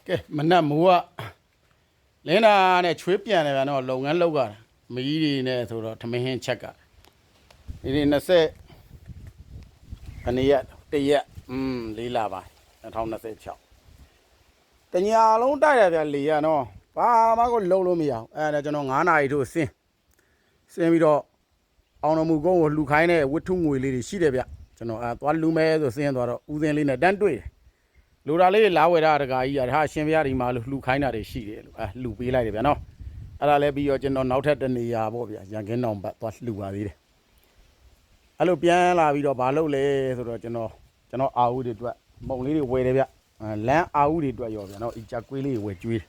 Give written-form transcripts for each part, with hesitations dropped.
ကဲမနက်မိုးကလင်းတာနဲ့ချွေးပြန်တယ်ဗျာနော်လုပ်ငန်းလုပ်ရတာမကြီးတွေနဲ့ဆိုတော့ထမင်းဟင်းချက်ကဒီနေ့20ခဏရက်တရက်၄လပါ2026တညာလုံးတိုက်ရဗျာလေရနော်ဘာမှကိုလုံးလို့မရအောင်အဲ့ဒါကျွန်တော်9နာရီထိုးဆင်းပြီးတော့အောင်တော်မူကုန်းကိုလှူခိုင်းတဲ့ဝတ္ထုငွေလေးတွေရှိတယ်ဗျကျွန်တော်သွားလူမဲဆိုဆင်းသွားတော့ဦးစင်းလေးနဲ့တန်းတွေ့တယ်လူတာလေးလာဝယ်တာတကာကြီးရဟာရှင်ဘုရားဒီမှာလှူခိုင်းတာတွေရှိတယ်လို့လှူပေးလိုက်တယ်ဗျာနော်အဲ့ဒါလည်းပြီးတော့ကျွန်တော်နောက်ထပ်တနေရာပေါ့ဗျာရန်ကင်းတောင်ဘက်သွားလှူပါသေးတယ်အဲ့လိုပြန်လာပြီးတော့ဘာလုပ်လဲဆိုတော့ကျွန်တော်အာဝုတွေအတွက်မုံလေးတွေဝယ်တယ်ဗျလမ်းအာဝုတွေအတွက်ရောဗျာနော်အီချကွေးလေးဝယ်ကျွေးတယ်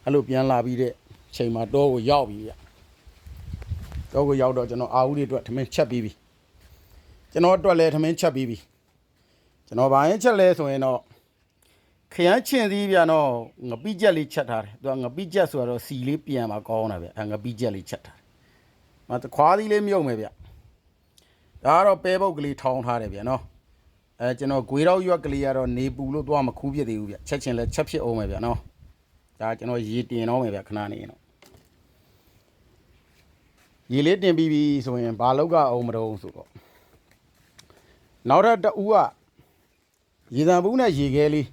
အဲ့လိုပြန်လာပြီးတဲ့ချိန်မှာတော့ကိုရောက်ပြီဗျတော့ကိုရောက်တော့ကျွန်တော်အာဝုတွေအတွက်ထမင်းချက်ပြီးပြီကျွန်တော်အတွက်လည်းထမင်းချက်ပြီးပြီကျွန်တော်ဘာရင်ချက်လဲဆိုရင်တော့ခရမ်းချင်သေးဗျာနော်ငပိချက်လေးချက်ထားတယ်သူကငပိချက်ဆိုတော့စီလေးပြန်มาကောင်းတာဗျငပိချက်လေးချက်ထားတယ်မတခွားသီးလေးမြုပ်မယ်ဗျဒါကတော့ပဲပုတ်ကလေးထောင်းထားတယ်ဗျနော်ကျွန်တော်ဂွေတော့ရွက်ကလေးကတော့နေပူလို့သွားမခူးပြစ်သေးဘူးဗျချက်ချင်လဲချက်ဖြစ်အောင်မယ်ဗျနော်ဒါကျွန်တော်ရေတင်တော့မယ်ဗျခဏနေတော့ရေလေးတင်ပြီးပြီဆိုရင်ဘာလောက်ကအောင်မတော့ဆိုတော့နောက်ထပ်တူကရေတံဘူးနဲ့ရေခဲလေး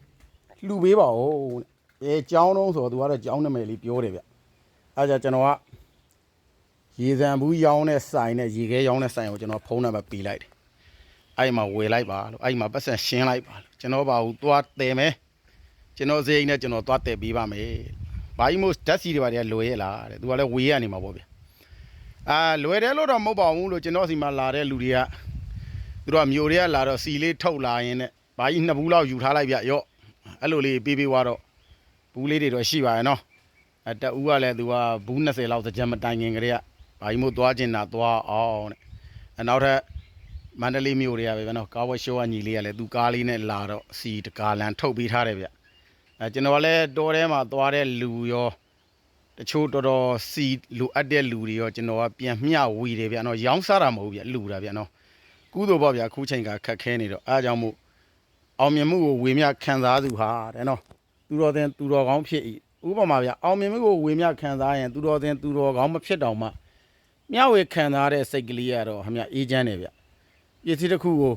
လှူပေးပါဦးကျောင်းတော့ဆိုတော့သူကတော့ကျောင်းနာမည်လေးပြောတယ်ဗျအဲဒါကျွန်တော်ကရေတံဘူးရောင်းတဲ့ဆိုင်နဲ့ရေခဲရောင်းတဲ့ဆိုင်ကိုကျွန်တော်ဖုန်းနံပါတ်ပေးလိုက်တယ်အဲ့မှာဝယ်လိုက်ပါလို့အဲ့မှာပတ်စံရှင်းလိုက်ပါလို့ကျွန်တော်ပါဘူးသွားတယ်မယ်ကျွန်တော်စိတ်နဲ့ကျွန်တော်သွားတယ်ပေးပါမယ်ဘာကြီးမို့ဓာတ်စီတွေပါတည်းလွယ်ရလားတဲ့သူကလည်းဝေးရနေမှာပေါ့ဗျလွယ်တယ်လို့တော့မဟုတ်ပါဘူးလို့ကျွန်တော်စီမှာလာတဲ့လူတွေကသူတို့ကမြို့တွေကလာတော့စီလေးထုတ်လာရင်နဲ့ဘာကြီး2ဘူးလောက်ယူထားလိုက်ဗျရော့အဲ့လိုလေးပေးသွားတော့ဘူးလေးတွေတော့ရှိပါရဲ့နော်တအူးကလည်းသူကဘူး20လောက်စကြမတိုင်ခင်ကလေးကဘာကြီးမို့သွားကျင်တာသွားအောင်တဲ့နောက်ထပ်မန္တလေးမြို့တွေကပဲဗျနော်ကားဝက်ရှိုးကညီလေးကလည်းသူကားလေးနဲ့လာတော့စီတကာလန်ထုတ်ပေးထားတယ်ဗျကျွန်တော်ကလည်းတော်ထဲမှာသွားတဲ့လူရောတချို့တော်စီလူအပ်တဲ့လူတွေရောကျွန်တော်ကပြန်မျှဝီတယ်ဗျနော်ရောင်းစားတာမဟုတ်ဗျလူတာဗျနော်ကုသိုလ်ပေါ့ဗျခုချိန်ကခက်ခဲနေတော့အားကြောင့်မို့အောင်မြင်မှုကိုဝေမျှခံစားသူဟာတဲ့နော်သူတော်တင်သူတော်ကောင်းဖြစ်ဥပမာဗျအောင်မြင်မှုကိုဝေမျှခံစားရင်သူတော်တင်သူတော်ကောင်းမဖြစ်တော့မှမျှဝေခံစားတဲ့စိတ်ကလေးကတော့ဟမြအေးချမ်းတယ်ဗျပစ္စည်းတစ်ခုကို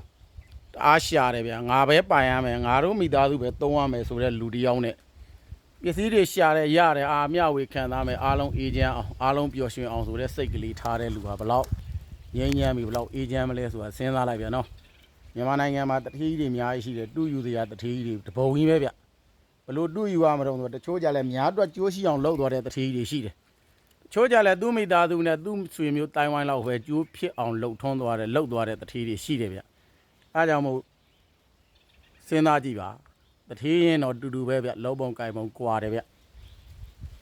အားရှာတယ်ဗျငါပဲပိုင်ရမယ်ငါတို့မိသားစုပဲသုံးရမယ်ဆိုတဲ့လူတစ်ယောက်နဲ့ပစ္စည်းတွေရှာတယ်ရတယ်မျှဝေခံစားမယ်အားလုံးအေးချမ်းအောင်အားလုံးပျော်ရွှင်အောင်ဆိုတဲ့စိတ်ကလေးထားတဲ့လူဟာဘလောက်ငြိမ်းချမ်းပြီဘလောက်အေးချမ်းမလဲဆိုတာစဉ်းစားလိုက်ဗျနော်မြန်မာနိုင်ငံမှာတတိတွေအများကြီးရှိတယ်တူယူစရာတတိတွေတပုံကြီးပဲဗျဘလို့တူယူရမလို့ဆိုတချို့ကြလည်းများအတွက်ကြိုးရှိအောင်လုပ်သွားတဲ့တတိတွေရှိတယ်တချို့ကြလည်းသူ့မိသားစုနဲ့သူ့ဆွေမျိုးတိုင်းဝိုင်းလောက်ပဲကြိုးဖြစ်အောင်လှုပ်ထွန်းသွားတယ်လှုပ်သွားတဲ့တတိတွေရှိတယ်ဗျအဲကြောင့်မို့စဉ်းစားကြည့်ပါတတိရင်တော့တူတူပဲဗျလုံးပုံကိုင်ပုံကွာတယ်ဗျ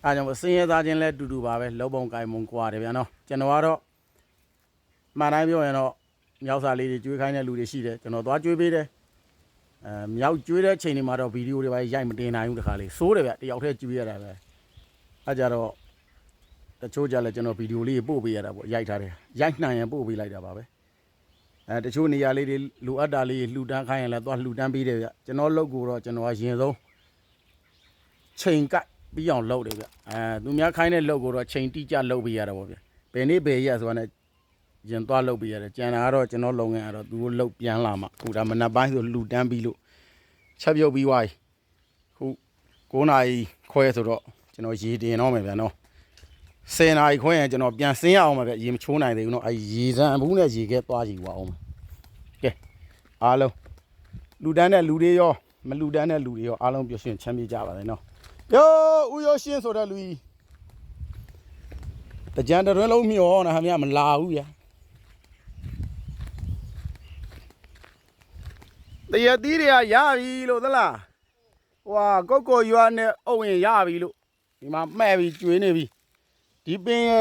အဲကြောင့်မို့စင်ရသားချင်းလည်းတူတူပါပဲလုံးပုံကိုင်ပုံကွာတယ်ဗျနော်ကျွန်တော်ကတော့မှန်တိုင်းပြောရင်တော့မြောက်စာလေးတွေကျွေးခိုင်းတဲ့လူတွေရှိတယ်ကျွန်တော်သွားကျွေးပေးတယ်မြောက်ကျွေးတဲ့ချိန်တွေမှာတော့ဗီဒီယိုတွေပါရိုက်မတင်နိုင်ဘူးတခါလေးစိုးတယ်ဗျတယောက်တည်းကျွေးရတာပဲအဲကြတော့တချို့ကြလည်းကျွန်တော်ဗီဒီယိုလေးပို့ပေးရတာပေါ့ရိုက်ထားတယ်ရိုက်နှံရင်ပို့ပေးလိုက်တာပါပဲတချို့နေရာလေးတွေလိုအပ်တာလေးလှူဒန်းခိုင်းရင်လည်းသွားလှူဒန်းပေးတယ်ဗျကျွန်တော်လုပ်ကိုတော့ကျွန်တော်ကရင်ဆုံးချိန်ကပ်ပြီးအောင်လုပ်တယ်ဗျသူများခိုင်းတဲ့လုပ်ကိုတော့ချိန်တိကျလုပ်ပေးရတာပေါ့ဗျဘယ်နေ့ဘယ်ရက်ဆိုတာနဲ့ရင်သွားလုပ်ပေးရတယ်ကျန်တာကတော့ကျွန်တော်လုပ်ငန်းကတော့သူတို့လုပ်ပြန်လာမှခုဒါမနက်ပိုင်းဆိုလှူဒန်းပြီးလို့ချက်ပြုတ်ပြီးသွားပြီခု9နာရီခွဲဆိုတော့ကျွန်တော်ရေတင်တော့မယ်ဗျာနော်10နာရီခွဲရင်ကျွန်တော်ပြန်ဆင်းရအောင်ပါဗျရေမချိုးနိုင်သေးဘူးနော်ရေစံဘူးနဲ့ရေခဲသွားကြည့်ပါအောင်ကဲအားလုံးလူတန်းတဲ့လူတွေရောမလူတန်းတဲ့လူတွေရောအားလုံးပြည့်စုံချမ်းမြေ့ကြပါလေနော်ယောဦးရောရှင်းဆိုတဲ့လူကြီးတကြံတရွန်းလုံးမျောနေဟာမြမလာဘူးဗျာတရသီးတွေကရပြီလို့သလားဟွာကော့ကော်ရွာနဲ့အုပ်ရင်ရပြီလို့ဒီမှာမှဲ့ပြီးကျွေးနေပြီဒီပင်ရ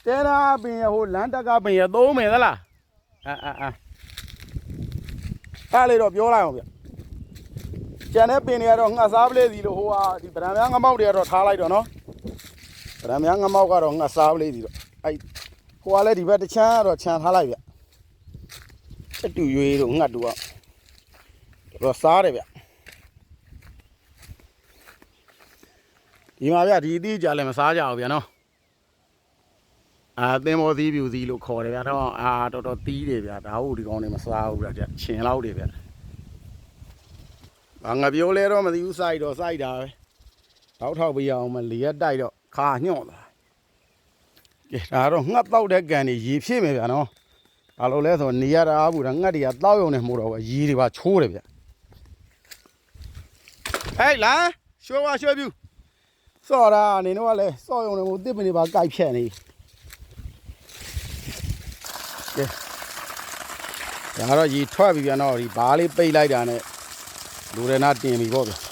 တဲရာပင်ရဟိုလမ်းတက်ကပင်ရသုံးမယ်သလားအဲ့လေတော့ပြောလိုက်အောင်ဗျကျန်တဲ့ပင်တွေကတော့ငှက်စားပလေးစီလို့ဟိုဟာဒီဗရံများငမောက်တွေကတော့ထားလိုက်တော့နော်ဗရံများငမောက်ကတော့ငှက်စားပလေးစီတော့အဲ့ဟိုကလည်းဒီဘက်တစ်ချမ်းကတော့ခြံထားလိုက်ဗျအတူရွေးတို့ငှက်တို့ကတော့စားတယ်ဗျ ဒီမှာဗျဒီအသီးကြလည်းမစားကြဘူးဗျာနော်သင်္ဘောသီးပြူသီးလို့ခေါ်တယ်ဗျာတော့တော်တော်သီးတယ်ဗျာဒါဟုတ်ဒီကောင်းနေမစားဘူးဗျာချင်လောက်တယ်ဗျာငါပြောလဲတော့မသိဘူးစိုက်တော့စိုက်တာပဲတောက်ထောက်ပေးအောင်မလေရက်တိုက်တော့ခါညှော့သွားကဲဒါတော့ငှက်တောက်တဲ့ကန်တွေရေဖြစ်မယ်ဗျာနော်ဘာလို့လဲဆိုနေရတာဘူးဒါငှက်တွေကတောက်ရုံနဲ့မဟုတ်တော့ဘူးရေတွေပါချိုးတယ်ဗျာဟဲ့လာရွှေဝါရွှေပြူစော်တာနေတော့လဲစော်ရုံနဲ့ဟိုတစ်ပင်တွေပါကြိုက်ဖြက်နေကဲဒါတော့ရေထွက်ပြီဗျာနော်ဒီဘားလေးပိတ်လိုက်တာနဲ့လူရနာတင်ပြီပေါ့ဗျာ